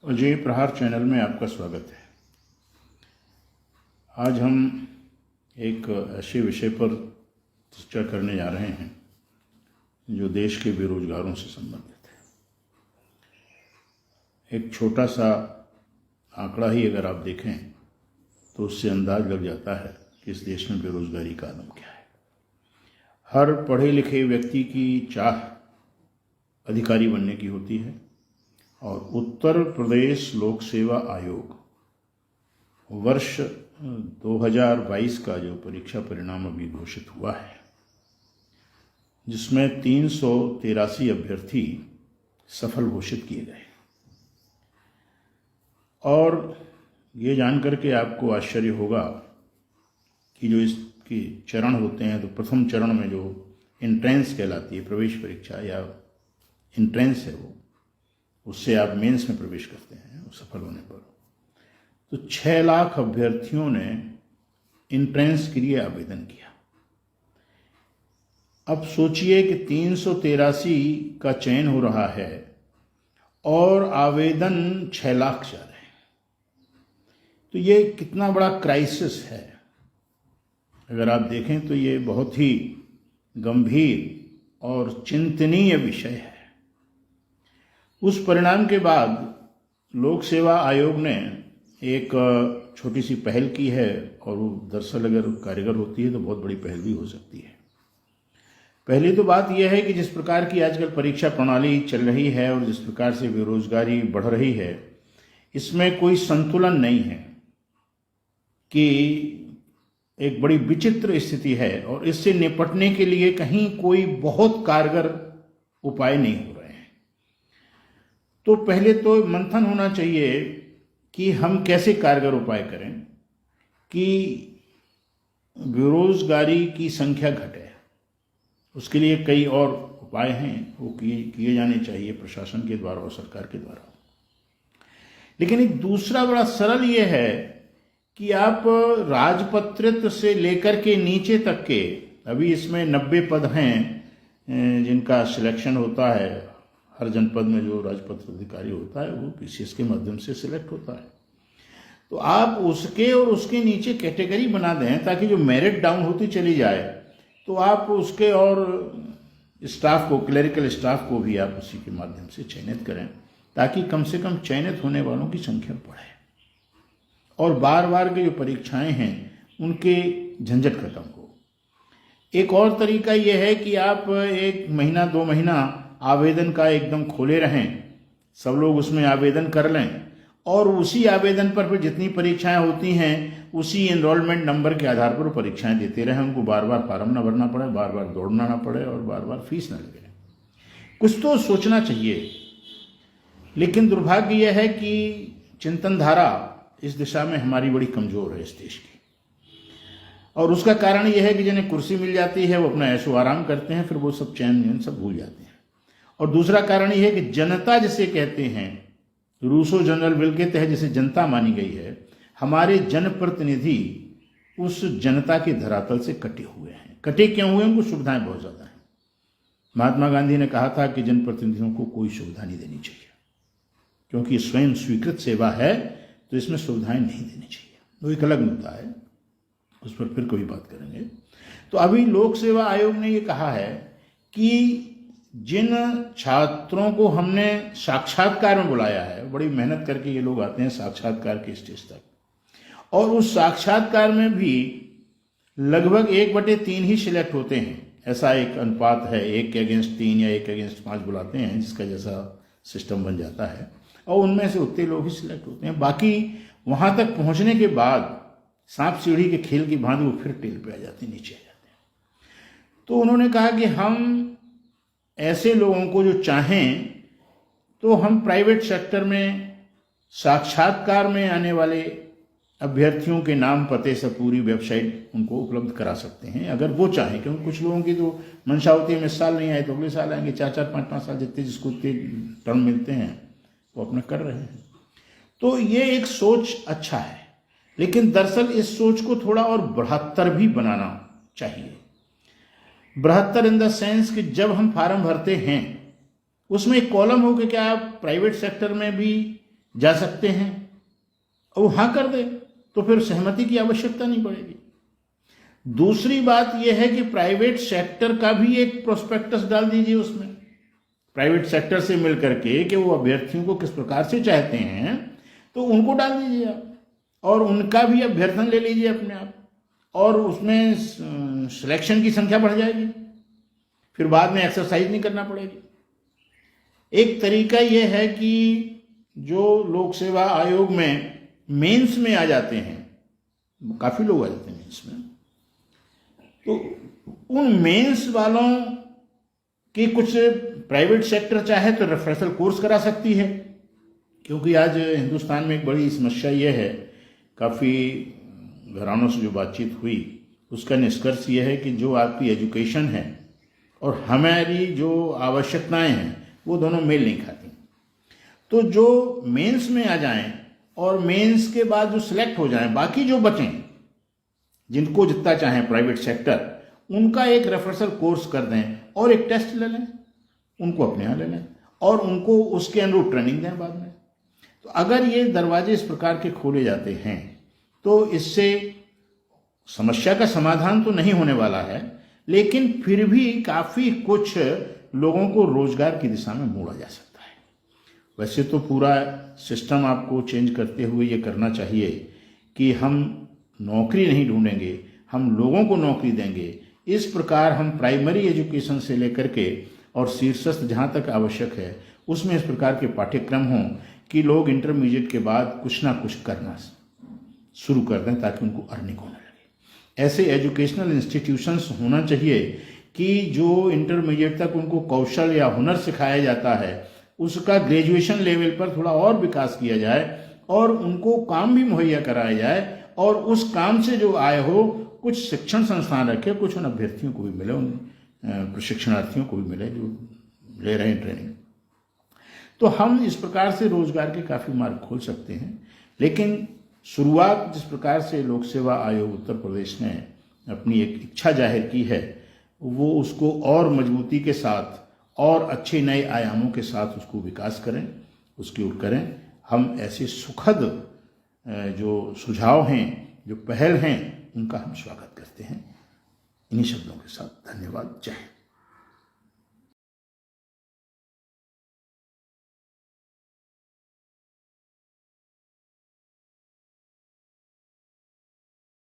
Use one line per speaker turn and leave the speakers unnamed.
अजय प्रहार चैनल में आपका स्वागत है। आज हम एक ऐसे विषय पर चर्चा करने जा रहे हैं जो देश के बेरोजगारों से संबंधित है। एक छोटा सा आंकड़ा ही अगर आप देखें तो उससे अंदाज लग जाता है कि इस देश में बेरोजगारी का आलम क्या है। हर पढ़े लिखे व्यक्ति की चाह अधिकारी बनने की होती है और उत्तर प्रदेश लोक सेवा आयोग वर्ष 2022 का जो परीक्षा परिणाम अभी घोषित हुआ है, जिसमें 383 अभ्यर्थी सफल घोषित किए गए। और ये जानकर के आपको आश्चर्य होगा कि जो इसके चरण होते हैं, तो प्रथम चरण में जो एंट्रेंस कहलाती है, प्रवेश परीक्षा या एंट्रेंस है, वो उससे आप मेंस में प्रवेश करते हैं। वो सफल होने पर तो 6 लाख अभ्यर्थियों ने एंट्रेंस के लिए आवेदन किया। अब सोचिए कि 383 का चयन हो रहा है और आवेदन 6 लाख जा रहे हैं, तो ये कितना बड़ा क्राइसिस है। अगर आप देखें तो ये बहुत ही गंभीर और चिंतनीय विषय है। उस परिणाम के बाद लोक सेवा आयोग ने एक छोटी सी पहल की है, और वो दरअसल अगर कारगर होती है तो बहुत बड़ी पहल भी हो सकती है। पहली तो बात यह है कि जिस प्रकार की आजकल परीक्षा प्रणाली चल रही है और जिस प्रकार से बेरोजगारी बढ़ रही है, इसमें कोई संतुलन नहीं है, कि एक बड़ी विचित्र स्थिति है और इससे निपटने के लिए कहीं कोई बहुत कारगर उपाय नहीं हो रहे हैं। तो पहले तो मंथन होना चाहिए कि हम कैसे कारगर उपाय करें कि बेरोजगारी की संख्या घटे। उसके लिए कई और उपाय हैं, वो किए जाने चाहिए प्रशासन के द्वारा और सरकार के द्वारा। लेकिन एक दूसरा बड़ा सरल ये है कि आप राजपत्रित से लेकर के नीचे तक के, अभी इसमें 90 पद हैं जिनका सिलेक्शन होता है। हर जनपद में जो राजपत्र अधिकारी होता है वो पीसीएस के माध्यम से सिलेक्ट होता है। तो आप उसके और उसके नीचे कैटेगरी बना दें ताकि जो मेरिट डाउन होती चली जाए, तो आप उसके और स्टाफ को, क्लरिकल स्टाफ को भी आप उसी के माध्यम से चयनित करें, ताकि कम से कम चयनित होने वालों की संख्या बढ़े और बार बार की जो परीक्षाएं हैं उनके झंझट खत्म हो। एक और तरीका यह है कि आप 1 महीना 2 महीना आवेदन का एकदम खोले रहें, सब लोग उसमें आवेदन कर लें और उसी आवेदन पर फिर जितनी परीक्षाएं होती हैं उसी एनरोलमेंट नंबर के आधार पर परीक्षाएं देते रहें। उनको बार बार फार्म ना भरना पड़े, बार बार दौड़ना ना पड़े और बार बार फीस ना लगे। कुछ तो सोचना चाहिए। लेकिन दुर्भाग्य यह है कि चिंतन धारा इस दिशा में हमारी बड़ी कमजोर है इस देश की, और उसका कारण यह है कि जिन्हें कुर्सी मिल जाती है वो अपना ऐशो आराम करते हैं, फिर वो सब चैन सब भूल जाते हैं। और दूसरा कारण यह है कि जनता जिसे कहते हैं, रूसो जनरल विल के तहत जिसे जनता मानी गई है, हमारे जनप्रतिनिधि उस जनता के धरातल से कटे हुए हैं। कटे क्यों हुए? उनको सुविधाएं बहुत ज़्यादा हैं। महात्मा गांधी ने कहा था कि जनप्रतिनिधियों को कोई सुविधा नहीं देनी चाहिए, क्योंकि स्वयं स्वीकृत सेवा है, तो इसमें सुविधाएं नहीं देनी चाहिए। वो एक अलग मुद्दा है, उस पर फिर कोई बात करेंगे। तो अभी लोक सेवा आयोग ने ये कहा है कि जिन छात्रों को हमने साक्षात्कार में बुलाया है, बड़ी मेहनत करके ये लोग आते हैं साक्षात्कार के स्टेज तक, और उस साक्षात्कार में भी लगभग 1/3 ही सिलेक्ट होते हैं। ऐसा एक अनुपात है, 1:3 या 1:5 बुलाते हैं, जिसका जैसा सिस्टम बन जाता है, और उनमें से उतने लोग ही सिलेक्ट होते हैं। बाकी वहाँ तक पहुँचने के बाद सांप सीढ़ी के खेल की भांति वो फिर टेल पे आ जाते हैं, नीचे आ जाते हैं। तो उन्होंने कहा कि हम ऐसे लोगों को जो चाहें तो हम प्राइवेट सेक्टर में साक्षात्कार में आने वाले अभ्यर्थियों के नाम पते से पूरी वेबसाइट उनको उपलब्ध करा सकते हैं, अगर वो चाहें। क्योंकि कुछ लोगों की तो मंशा होती है, इस साल नहीं आए तो अगले साल आएंगे, 4-4, 5-5 साल जितने जिसको टर्म मिलते हैं वो अपना कर रहे हैं। तो ये एक सोच अच्छा है, लेकिन दरअसल इस सोच को थोड़ा और बढ़ातर भी बनाना चाहिए। बढ़ातर इन द सेंस कि जब हम फार्म भरते हैं उसमें एक कॉलम हो कि क्या आप प्राइवेट सेक्टर में भी जा सकते हैं और वो हाँ कर दे तो फिर सहमति की आवश्यकता नहीं पड़ेगी। दूसरी बात यह है कि प्राइवेट सेक्टर का भी एक प्रोस्पेक्टस डाल दीजिए उसमें, प्राइवेट सेक्टर से मिल करके कि वो अभ्यर्थियों को किस प्रकार से चाहते हैं तो उनको डाल दीजिए आप, और उनका भी अभ्यर्थन ले लीजिए अपने आप, और उसमें सिलेक्शन की संख्या बढ़ जाएगी, फिर बाद में एक्सरसाइज नहीं करना पड़ेगी। एक तरीका यह है कि जो लोक सेवा आयोग में मेंस में आ जाते हैं, काफ़ी लोग आ जाते हैं मेंस में, तो उन मेंस वालों की कुछ प्राइवेट सेक्टर चाहे तो रेफरेंशियल कोर्स करा सकती है, क्योंकि आज हिंदुस्तान में एक बड़ी समस्या यह है, काफ़ी घरानों से जो बातचीत हुई उसका निष्कर्ष यह है कि जो आपकी एजुकेशन है और हमारी जो आवश्यकताएं हैं वो दोनों मेल नहीं खाती। तो जो मेंस में आ जाएं और मेंस के बाद जो सिलेक्ट हो जाएं, बाकी जो बचें जिनको जितना चाहें प्राइवेट सेक्टर, उनका एक रेफरेंशियल कोर्स कर दें और एक टेस्ट ले लें, उनको अपने यहाँ ले लें और उनको उसके अनुरूप ट्रेनिंग दें बाद में। तो अगर ये दरवाजे इस प्रकार के खोले जाते हैं तो इससे समस्या का समाधान तो नहीं होने वाला है, लेकिन फिर भी काफ़ी कुछ लोगों को रोजगार की दिशा में मोड़ा जा सकता है। वैसे तो पूरा सिस्टम आपको चेंज करते हुए ये करना चाहिए कि हम नौकरी नहीं ढूंढेंगे, हम लोगों को नौकरी देंगे। इस प्रकार हम प्राइमरी एजुकेशन से लेकर के और शीर्षस्थ जहाँ तक आवश्यक है उसमें इस प्रकार के पाठ्यक्रम हों कि लोग इंटरमीडिएट के बाद कुछ ना कुछ करना शुरू कर दें ताकि उनको अर्निंग होने लगे। ऐसे एजुकेशनल इंस्टीट्यूशंस होना चाहिए कि जो इंटरमीडिएट तक उनको कौशल या हुनर सिखाया जाता है उसका ग्रेजुएशन लेवल पर थोड़ा और विकास किया जाए और उनको काम भी मुहैया कराया जाए, और उस काम से जो आय हो कुछ शिक्षण संस्थान रखे, कुछ उन अभ्यर्थियों को भी मिले, उन प्रशिक्षणार्थियों को भी मिले जो ले रहे हैं ट्रेनिंग। तो हम इस प्रकार से रोजगार के काफ़ी मार्ग खोल सकते हैं। लेकिन शुरुआत जिस प्रकार से लोक सेवा आयोग उत्तर प्रदेश ने अपनी एक इच्छा जाहिर की है वो उसको और मजबूती के साथ और अच्छे नए आयामों के साथ उसको विकास करें, उसकी ओर करें। हम ऐसे सुखद जो सुझाव हैं, जो पहल हैं, उनका हम स्वागत करते हैं। इन्हीं शब्दों के साथ धन्यवाद। जय हिंद।